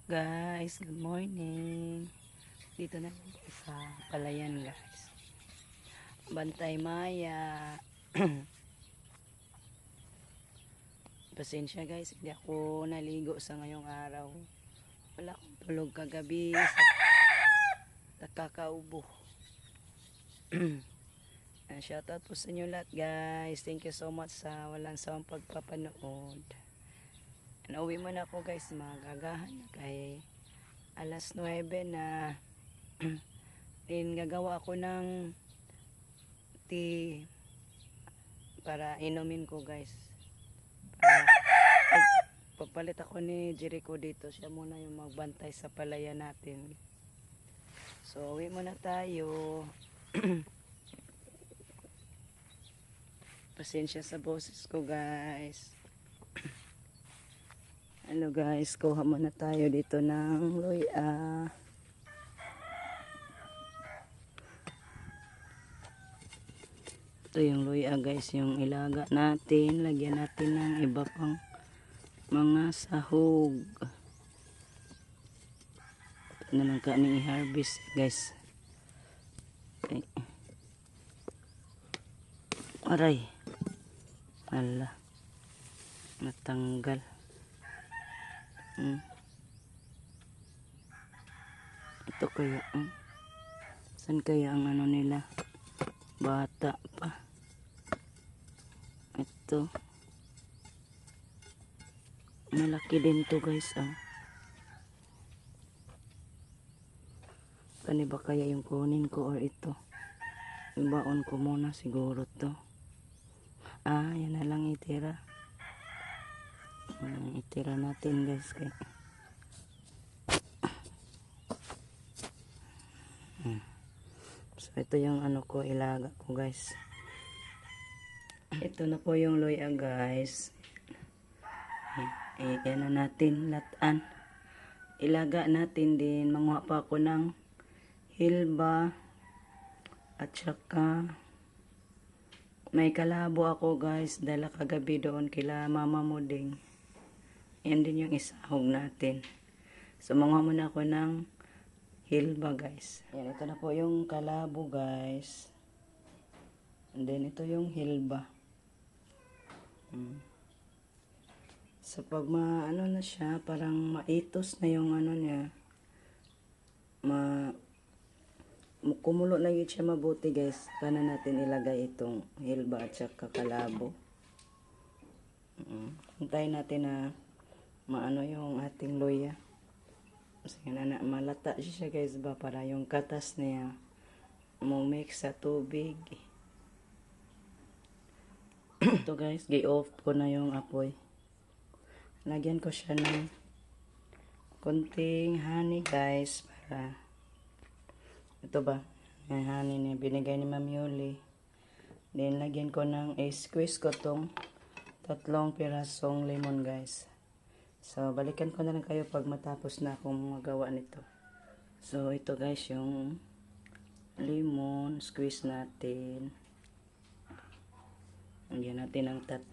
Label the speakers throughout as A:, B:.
A: Guys, good morning. Dito na lang tayo sa palayan, guys. Bantay Maya. Pasensya guys, hindi ako naligo sa ngayong araw. Wala akong tulog kagabi sa nakakaubo. Shoutout po sa inyo lahat guys. Thank you so much sa walang sawang pagpapanood. Nauwi mo na ako guys, magagahan na kay alas 9 na. Din gagawa ako ng tea para inumin ko guys. Papalit ako ni Jericho dito. Siya muna yung magbantay sa palaya natin. So uwi muna tayo. Pasensya sa boses ko guys. Hello guys, kuha muna tayo dito ng luya. Ito yung luya guys, yung ilaga natin. Lagyan natin ng iba pang mga sahog. Ito na lang kaning i-harvest guys. Okay. Aray. Ala. Natanggal. Ito kaya saan kaya ang ano nila, bata pa. Ito malaki din to guys. Kani ba kaya yung kunin ko or ito ibaon ko muna siguro to. Yan na lang itira. Itira natin guys kaya so ito yung ano ko, ilaga ko guys. Ito na po yung luya guys. Yan na natin latan. Ilaga natin din. Manguha pa ako ng hilba at saka may kalabo ako guys, dala kagabi doon kila mama mo ding. Yan din yung isahog natin. So manguha muna ako ng hilba guys. Yan, ito na po yung kalabo guys. And then ito yung hilba. So pag ano na siya, parang maitos na yung ano niya. Kumulo na yun siya mabuti guys. Kana natin ilagay itong hilba at saka kalabo. Hintayin natin na maano yung ating luya. Kasi malata siya guys ba, para yung katas niya mix sa tubig. Ito guys, gi-off ko na yung apoy. Lagyan ko siya ng konting honey guys, para ito ba, yung honey niya binigay ni Ma'am Yuli. Then lagyan ko ng squeeze ko tong 3 pirasong lemon guys. So balikan ko na lang kayo pag matapos na akong magawa nito. So ito guys yung lemon squeeze natin. Lagyan natin ng 3.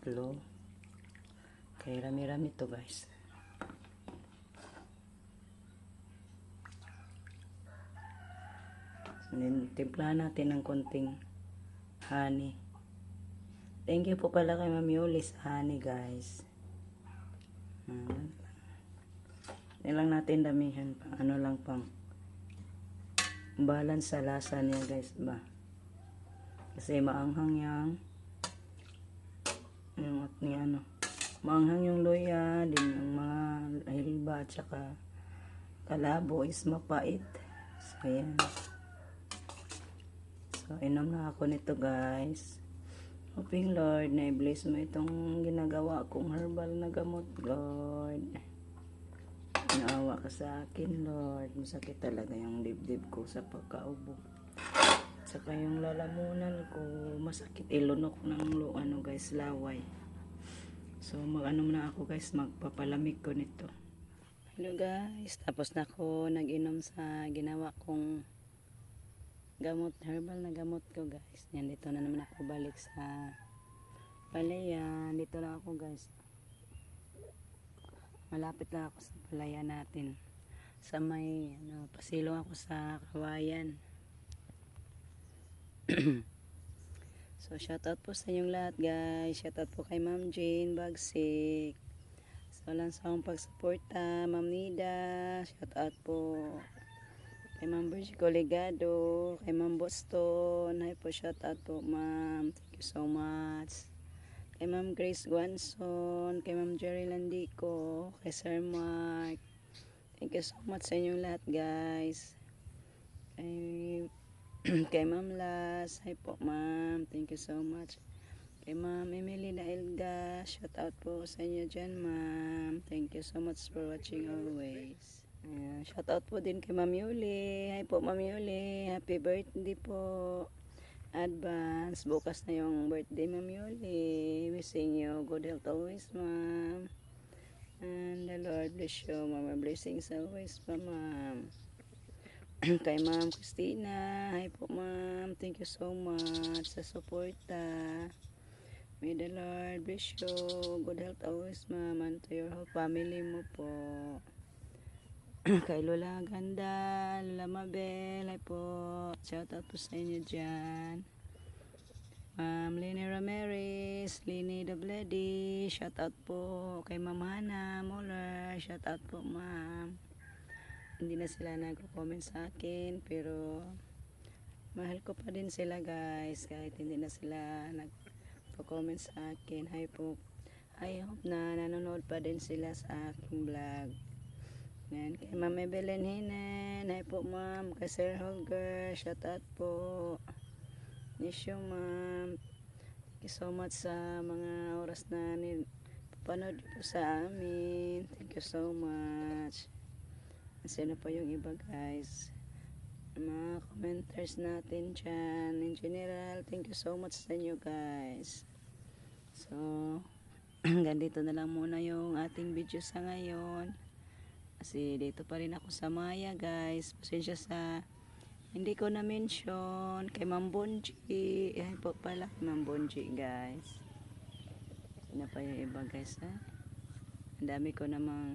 A: Kaya rami-rami to guys. And then timplahan natin ng konting honey. Thank you po pala kay Ma'am Yuli sa honey guys. Nilang natin damihan pang ano lang, pang balance sa lasa niya guys ba. Kasi maanghang yung ano, maanghang yung luya, din yung mga hilba at saka kalabo is mapait. So yan. So inom na ako nito guys. Hoping Lord na i-bless mo itong ginagawa kong herbal na gamot Lord. Naawa ka sa akin Lord. Masakit talaga yung dibdib ko sa pagkaubo. Saka yung lalamunan ko masakit, ilunok ng ano guys, laway. So mag-ano na ako guys, magpapalamig ko nito. Hello guys, tapos na ako nag-inom sa ginawa kong gamot, herbal na gamot ko guys. Yan, dito na naman ako balik sa palayan. Dito na ako guys. Malapit na ako sa palayan natin. sa may ano, pasilong ako sa Kawayan. So shoutout po sa inyong lahat guys. Shoutout po kay Ma'am Jane Bagsik. So lang sa akong pagsuporta, Ma'am Nida. Shoutout po kay Ma'am Virgie Coligado, kay Ma'am Boston. Hi po, shoutout po Ma'am. Thank you so much. Kay Ma'am Grace Guanson, kay Ma'am Jerry Landico, kay Sir Mark. Thank you so much sa inyong lahat guys. Kay kay Ma'am Las, hi po Ma'am, thank you so much. Kay Ma'am Emily Naelga, shout out po sa inyo dyan Ma'am. Thank you so much for watching always. Shout out po din kay Ma'am Yuli. Hi po Ma'am Yuli, happy birthday po. Advance, bukas na yung birthday Ma'am Yuli. Wishing you good health always Ma'am. And the Lord bless you, Mama. Blessings always pa Ma'am. Kay Ma'am Christina, hi po Ma'am, thank you so much sa suporta. May the Lord bless you, good health always Ma'am, and to your whole family mo po. Kay Lola Ganda, Lola Mabel, hi po, shout out po sa inyo dyan. Ma'am Lini Ramirez, Lini Dabledi, shout out po kay Ma'am Hana Muller, shout out po Ma'am. Hindi na sila nagko-comment sa akin pero mahal ko pa din sila guys kahit hindi na sila nagko-comment sa akin. Hi po, I hope na nanonood pa din sila sa aking vlog. Yan, kay Ma'am Evelyn Hinen, hi po Ma'am. Kay Sir Holger, shout out po. Miss you Ma'am, thank you so much sa mga oras na papanood po sa amin. Thank you so much. Sino pa yung iba guys, mga commenters natin dyan. In general, thank you so much sa inyo guys. So ganito na lang muna yung ating video sa ngayon kasi dito pa rin ako sa Maya guys. Pasensya sa hindi ko na mention kay Ma'am Bonji. Yan po pala kay Ma'am Bonji guys. Sino pa yung iba guys ha? Ang dami ko namang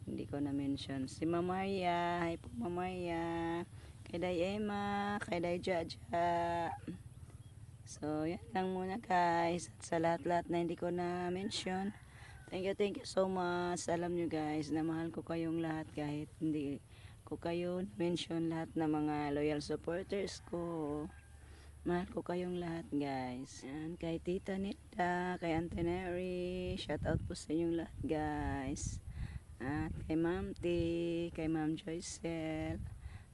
A: hindi ko na mention. Si Ma'am Maria, hi po Ma'am Maria. Kay Day Emma, kay Day Jaja. So yan lang muna guys. At sa lahat-lahat na hindi ko na mention, thank you so much. Alam nyo guys na mahal ko kayong lahat kahit hindi ko kayo mention lahat ng mga loyal supporters ko. Mahal ko kayong lahat guys. Yan, kay Tita Nita, kay Antenary, shout out po sa inyong lahat guys. At kay Ma'am T, kay Ma'am Joycel,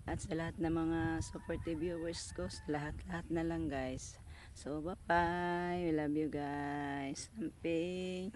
A: at sa lahat ng mga supportive viewers ko, sa lahat-lahat na lang guys. So bye bye, we love you guys. Amping.